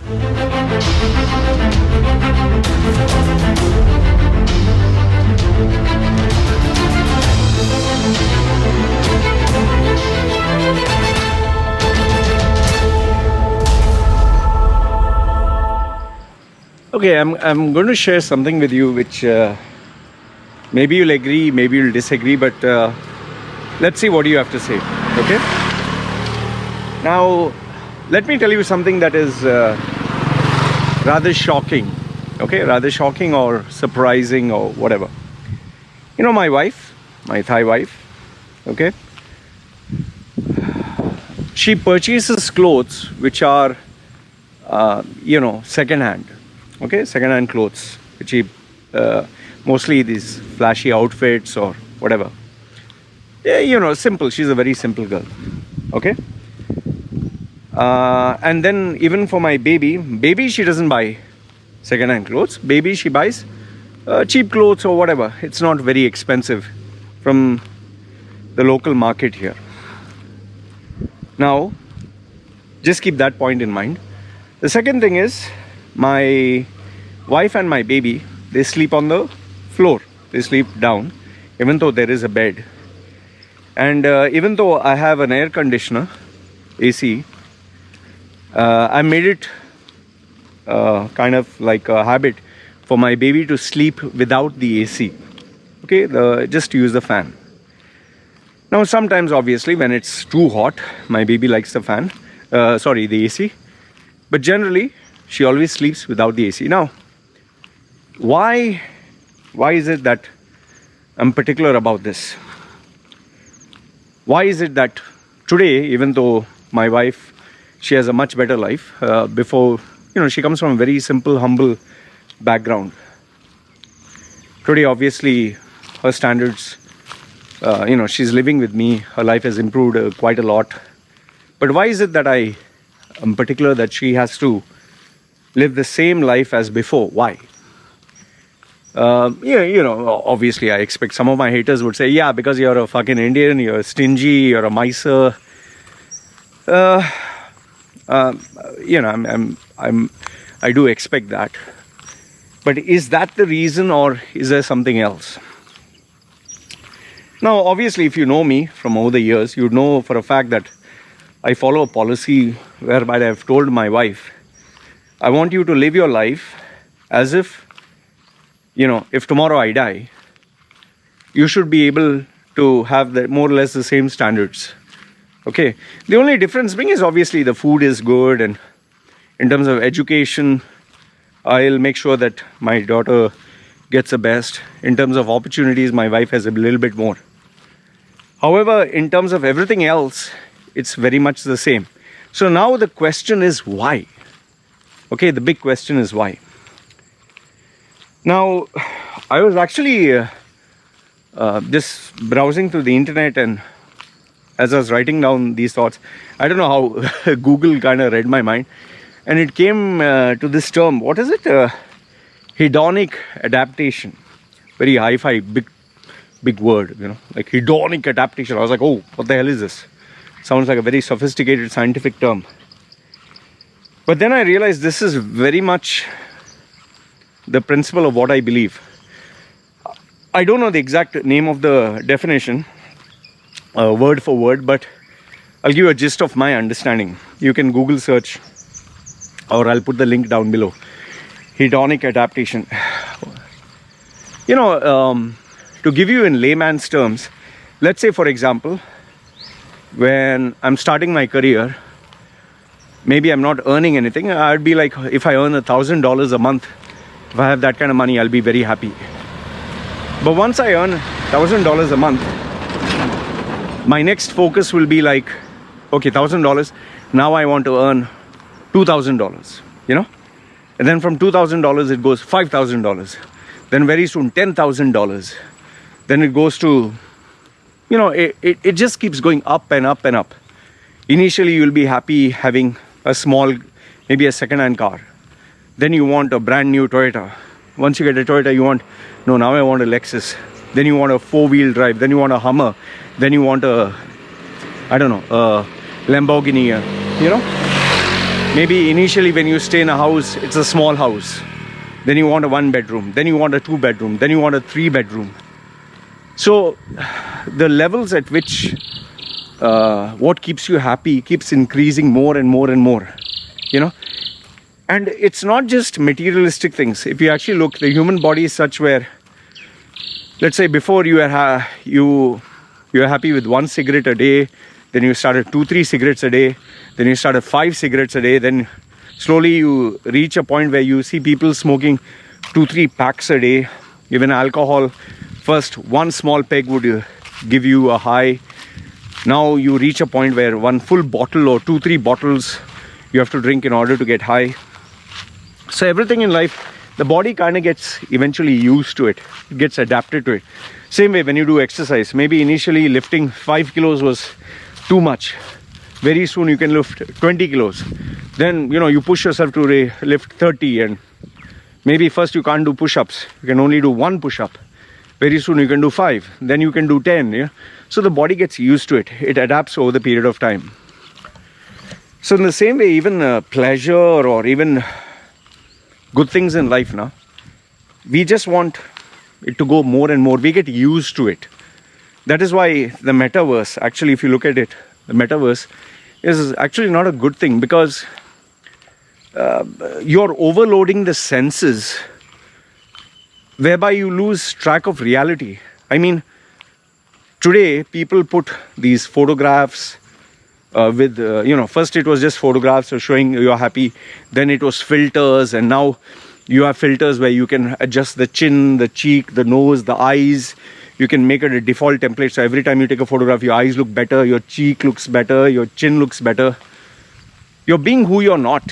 Okay, I'm going to share something with you which maybe you'll agree, maybe you'll disagree, but let's see what you have to say. Okay. Now, let me tell you something that is rather shocking. Okay, rather shocking or surprising or whatever. You know, my wife, my Thai wife. Okay. She purchases clothes which are, second-hand. Okay, second-hand clothes, which mostly these flashy outfits or whatever. Yeah, simple. She's a very simple girl. Okay. And then even for my baby, she doesn't buy second-hand clothes. Baby, she buys cheap clothes or whatever. It's not very expensive from the local market here. Now, just keep that point in mind. The second thing is, my wife and my baby, they sleep on the floor. They sleep down, even though there is a bed. And even though I have an air conditioner, AC, I made it kind of like a habit for my baby to sleep without the AC. Okay, just to use the fan. Now, sometimes obviously when it's too hot, my baby likes the fan, the AC. But generally, she always sleeps without the AC. Now, why is it that I'm particular about this? Why is it that today, even though my wife, she has a much better life, before, she comes from a very simple, humble background. Today, obviously, her standards, she's living with me, her life has improved quite a lot. But why is it that I am particular that she has to live the same life as before? Why? Obviously I expect some of my haters would say, yeah, because you're a fucking Indian, you're stingy, you're a miser. I do expect that. But is that the reason, or is there something else? Now, obviously, if you know me from over the years, you know for a fact that I follow a policy whereby I have told my wife, I want you to live your life as if, if tomorrow I die, you should be able to have more or less the same standards. Okay. The only difference being is obviously the food is good, and in terms of education, I'll make sure that my daughter gets the best. In terms of opportunities, my wife has a little bit more. However, in terms of everything else, it's very much the same. So now the question is why? Okay, the big question is why. Now, I was actually just browsing through the internet, and as I was writing down these thoughts, I don't know how Google kind of read my mind, and it came to this term. What is it? Hedonic adaptation. Very hi-fi, big word, like hedonic adaptation. I was like, oh, what the hell is this? Sounds like a very sophisticated scientific term. But then I realized this is very much the principle of what I believe. I don't know the exact name of the definition, word for word, but I'll give you a gist of my understanding. You can Google search, or I'll put the link down below. Hedonic adaptation. To give you in layman's terms, let's say, for example, when I'm starting my career, maybe I'm not earning anything. I'd be like, if I earn $1,000 a month, if I have that kind of money, I'll be very happy. But once I earn $1,000 a month, my next focus will be like, okay, $1,000. Now I want to earn $2,000, And then from $2,000, it goes $5,000. Then very soon, $10,000. Then it goes to, it just keeps going up and up and up. Initially, you'll be happy having a small, maybe a second-hand car. Then you want a brand new Toyota. Once you get a Toyota, now I want a Lexus. Then you want a 4-wheel drive. Then you want a Hummer. Then you want a Lamborghini, Maybe initially when you stay in a house, it's a small house. Then you want a 1 bedroom, then you want a 2 bedroom, then you want a 3 bedroom. So the levels at which what keeps you happy keeps increasing more and more and more, you know. And it's not just materialistic things. If you actually look, the human body is such where, let's say before you are happy with 1 cigarette a day, then you started 2-3 cigarettes a day, then you started 5 cigarettes a day, then slowly you reach a point where you see people smoking 2-3 packs a day. Even alcohol, first 1 small peg would give you a high. Now you reach a point where 1 full bottle or 2-3 bottles you have to drink in order to get high. So everything in life, the body kind of gets eventually used to it. It gets adapted to it. Same way when you do exercise. Maybe initially lifting 5 kilos was too much. Very soon you can lift 20 kilos. Then, you know, you push yourself to lift 30, and maybe first you can't do push-ups. You can only do 1 push-up. Very soon you can do 5. Then you can do 10. Yeah? So the body gets used to it. It adapts over the period of time. So in the same way, even pleasure or even good things in life now, we just want it to go more and more. We get used to it. That is why the metaverse, actually, if you look at it, the metaverse is actually not a good thing, because you're overloading the senses, whereby you lose track of reality. I mean, today people put these photographs with, first it was just photographs of showing you're happy, then it was filters, and now you have filters where you can adjust the chin, the cheek, the nose, the eyes. You can make it a default template, so every time you take a photograph, your eyes look better, your cheek looks better, your chin looks better. You're being who you're not,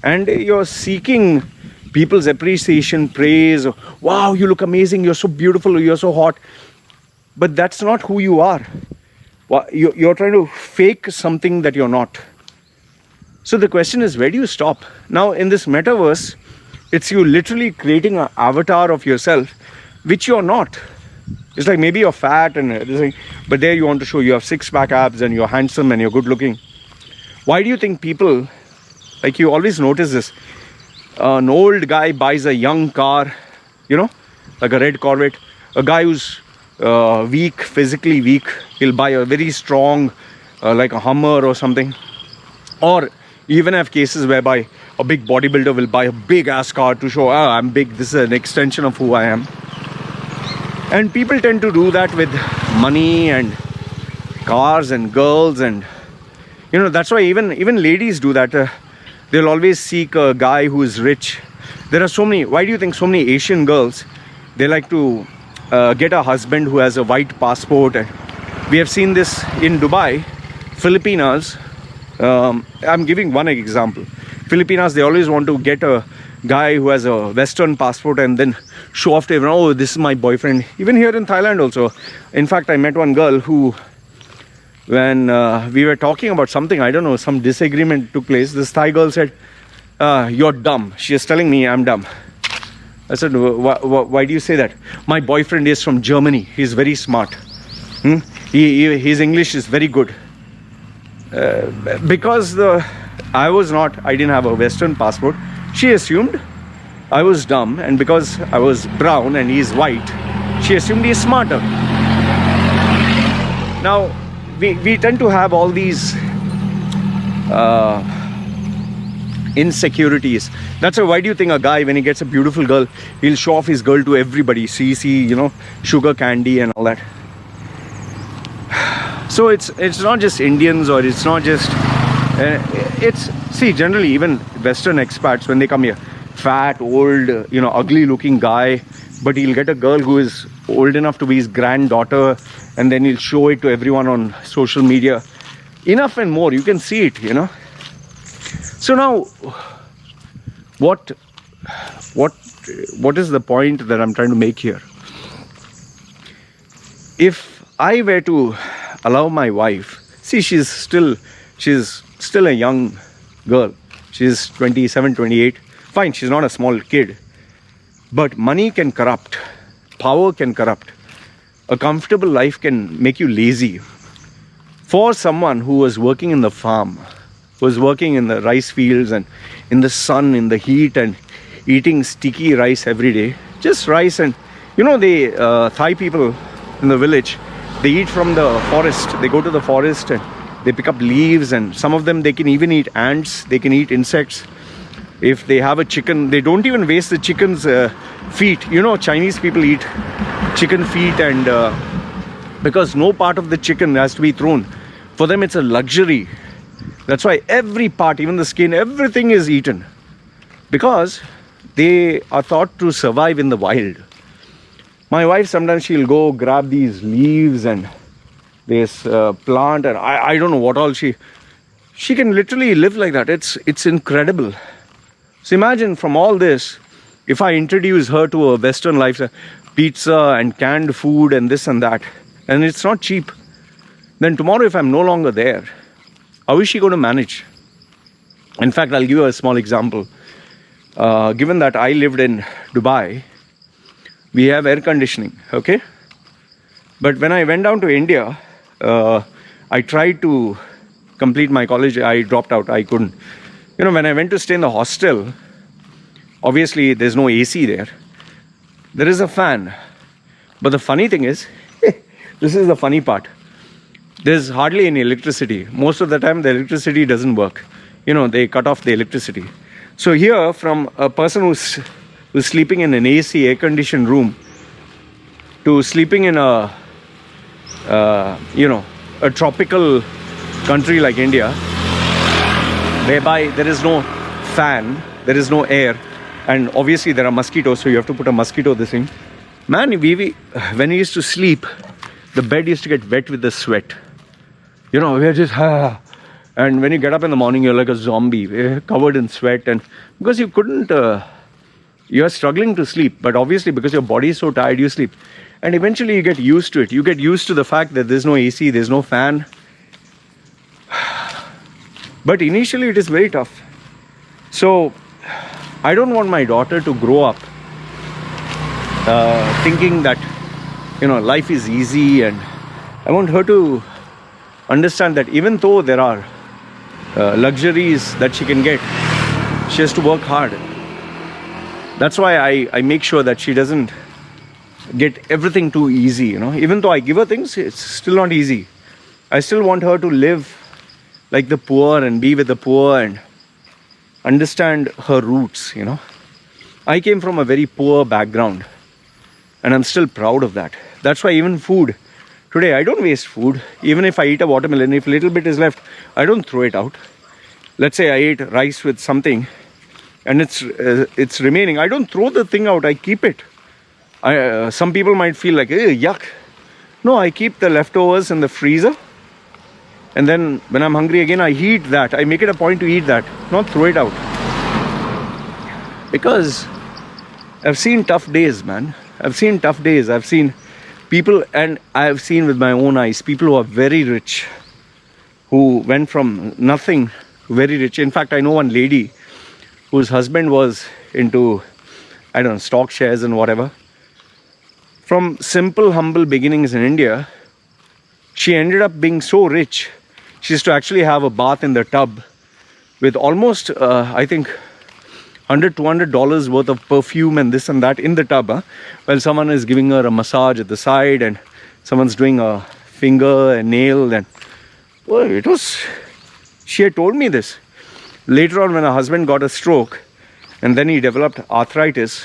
and you're seeking people's appreciation, praise. Wow, you look amazing, you're so beautiful, you're so hot. But that's not who you are. You're trying to fake something that you're not. So the question is, where do you stop? Now in this metaverse, it's you literally creating an avatar of yourself which you're not. It's like maybe you're fat and everything, but there you want to show you have 6-pack abs and you're handsome and you're good looking. Why do you think people, like, you always notice this, an old guy buys a young car, you know, like a red Corvette. A guy who's weak, physically weak, he'll buy a very strong, like a Hummer or something. Or even have cases whereby a big bodybuilder will buy a big ass car to show, I'm big, this is an extension of who I am. And people tend to do that with money and cars and girls, and you know, that's why even ladies do that. They'll always seek a guy who is rich. There are so many, why do you think so many Asian girls, they like to get a husband who has a white passport? And we have seen this in Dubai. Filipinas, I'm giving one example. Filipinas, they always want to get a guy who has a Western passport and then show off to everyone, oh, this is my boyfriend. Even here in Thailand also. In fact, I met one girl who, when we were talking about something, I don't know, some disagreement took place. This Thai girl said, you're dumb. She is telling me I'm dumb. I said, why do you say that? My boyfriend is from Germany. He's very smart. His English is very good. Because I didn't have a Western passport, she assumed I was dumb, and because I was brown and he's white, she assumed he's smarter. Now, we tend to have all these insecurities. That's why do you think a guy, when he gets a beautiful girl, he'll show off his girl to everybody, see, you know, sugar candy and all that. So it's not just Indians, or it's not just see, generally even Western expats, when they come here, fat, old, you know, ugly looking guy, but he'll get a girl who is old enough to be his granddaughter, and then he'll show it to everyone on social media. Enough and more, you can see it, you know. So now, what is the point that I'm trying to make here? If I were to allow my wife, see, she's still a young girl. She's 27, 28. Fine, she's not a small kid. But money can corrupt. Power can corrupt. A comfortable life can make you lazy. For someone who was working in the farm, who's working in the rice fields and in the sun, in the heat, and eating sticky rice every day. Just rice. And the Thai people in the village, they eat from the forest. They go to the forest and they pick up leaves, and some of them, they can even eat ants, they can eat insects. If they have a chicken, they don't even waste the chicken's feet. Chinese people eat chicken feet, and because no part of the chicken has to be thrown. For them, it's a luxury. That's why every part, even the skin, everything is eaten, because they are thought to survive in the wild. My wife, sometimes she'll go grab these leaves and this plant, and I don't know what all she can literally live like that. It's incredible. So imagine, from all this, if I introduce her to a Western lifestyle, pizza and canned food and this and that, and it's not cheap, then tomorrow if I'm no longer there, how is she going to manage? In fact, I'll give you a small example. Given that I lived in Dubai, we have air conditioning, okay? But when I went down to India, I tried to complete my college. I dropped out. I couldn't. When I went to stay in the hostel, obviously there's no AC there. There is a fan. But the funny thing is, this is the funny part. There's hardly any electricity. Most of the time, the electricity doesn't work. They cut off the electricity. So here, from a person who's sleeping in an AC, air-conditioned room, to sleeping in a tropical country like India, whereby there is no fan, there is no air, and obviously there are mosquitoes, so you have to put a mosquito this thing. Man, when we used to sleep, the bed used to get wet with the sweat. We are just, and when you get up in the morning, you're like a zombie, covered in sweat, and because you couldn't, you're struggling to sleep, but obviously because your body is so tired, you sleep. And eventually you get used to it. You get used to the fact that there's no AC, there's no fan. But initially it is very tough. So I don't want my daughter to grow up thinking that life is easy, and I want her to understand that even though there are luxuries that she can get, she has to work hard. That's why I make sure that she doesn't get everything too easy. Even though I give her things, it's still not easy. I still want her to live like the poor and be with the poor and understand her roots. I came from a very poor background, and I'm still proud of that. That's why even food, today I don't waste food. Even if I eat a watermelon, if a little bit is left, I don't throw it out. Let's say I ate rice with something and it's remaining, I don't throw the thing out, I keep it. Some people might feel like, yuck. No, I keep the leftovers in the freezer, and then when I'm hungry again, I eat that. I make it a point to eat that, not throw it out. Because I've seen tough days, man. I've seen tough days. I've seen people, and I've seen with my own eyes, people who are very rich, who went from nothing to very rich. In fact, I know one lady whose husband was into, stock shares and whatever. From simple, humble beginnings in India, she ended up being so rich. She used to actually have a bath in the tub with almost, I think, $100, $200 worth of perfume and this and that in the tub. While someone is giving her a massage at the side, and someone's doing a finger and nail. And well, she had told me this. Later on, when her husband got a stroke and then he developed arthritis,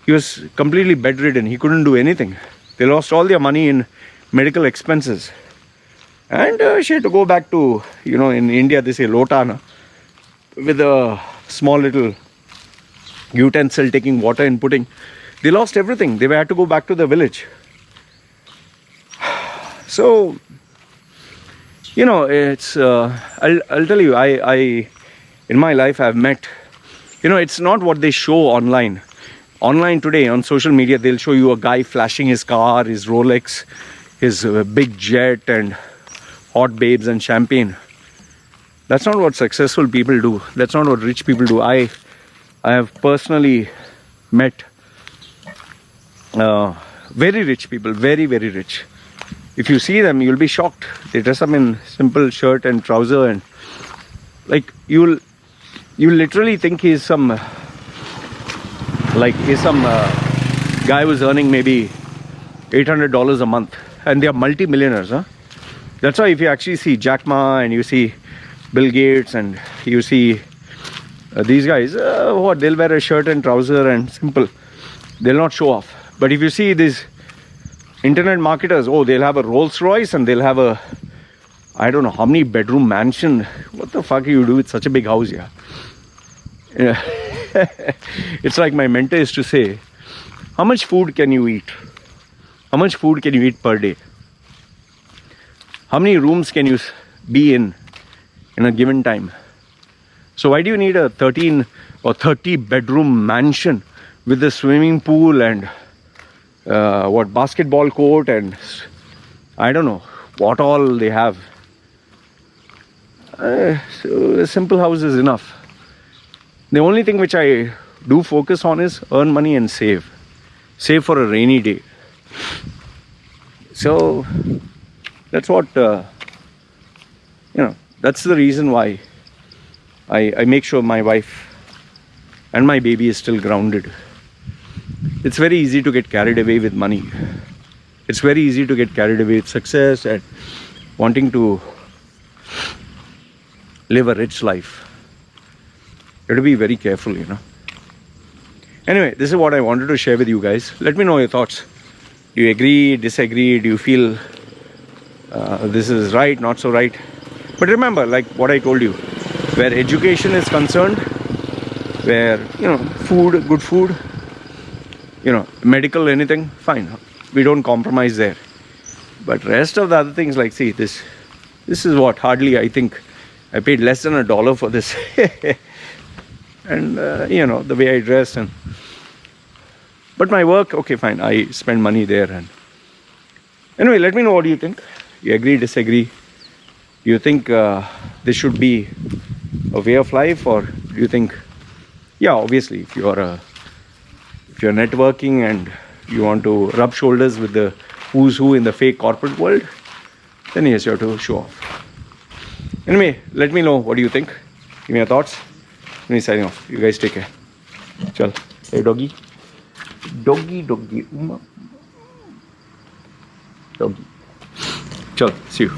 he was completely bedridden. He couldn't do anything. They lost all their money in medical expenses. And she had to go back to, in India they say lotana, with a small little utensil, taking water and putting. They lost everything. They had to go back to the village. So, it's, I'll tell you, I in my life I've met, it's not what they show online. Online today on social media, they'll show you a guy flashing his car, his Rolex, his big jet and hot babes and champagne. That's not what successful people do. That's not what rich people do. I have personally met very rich people, very, very rich. If you see them, you'll be shocked. They dress up in simple shirt and trouser, and Like you literally think he's some guy who's earning maybe $800 a month, and they are multi-millionaires, huh? That's why if you actually see Jack Ma and you see Bill Gates and you see these guys, they'll wear a shirt and trouser and simple. They'll not show off. But if you see these internet marketers, they'll have a Rolls Royce and they'll have a, I don't know how many bedroom mansion. What the fuck do you do with such a big house? Yeah. It's like my mentor used to say, how much food can you eat? How much food can you eat per day? How many rooms can you be in a given time? So why do you need a 13 or 30 bedroom mansion with a swimming pool and basketball court and I don't know what all they have? So a simple house is enough. The only thing which I do focus on is earn money and save. Save for a rainy day. So that's what, that's the reason why I make sure my wife and my baby is still grounded. It's very easy to get carried away with money. It's very easy to get carried away with success and wanting to live a rich life. You have to be very careful, Anyway, this is what I wanted to share with you guys. Let me know your thoughts. Do you agree, disagree? Do you feel this is right, not so right? But remember, like what I told you, where education is concerned, where, food, good food, medical, anything, fine. We don't compromise there. But rest of the other things, like, see, this is what, hardly, I think, I paid less than $1 for this. And, the way I dress and... But my work, okay, fine, I spend money there. And anyway, let me know what do you think. You agree, disagree? Do you think this should be a way of life, or do you think, yeah, obviously, if you're networking and you want to rub shoulders with the who's who in the fake corporate world, then yes, you have to show off. Anyway, let me know what do you think. Give me your thoughts. Me signing off. You guys take care. Chal. Hey, doggy. Doggy. Doggy. Chal. See you.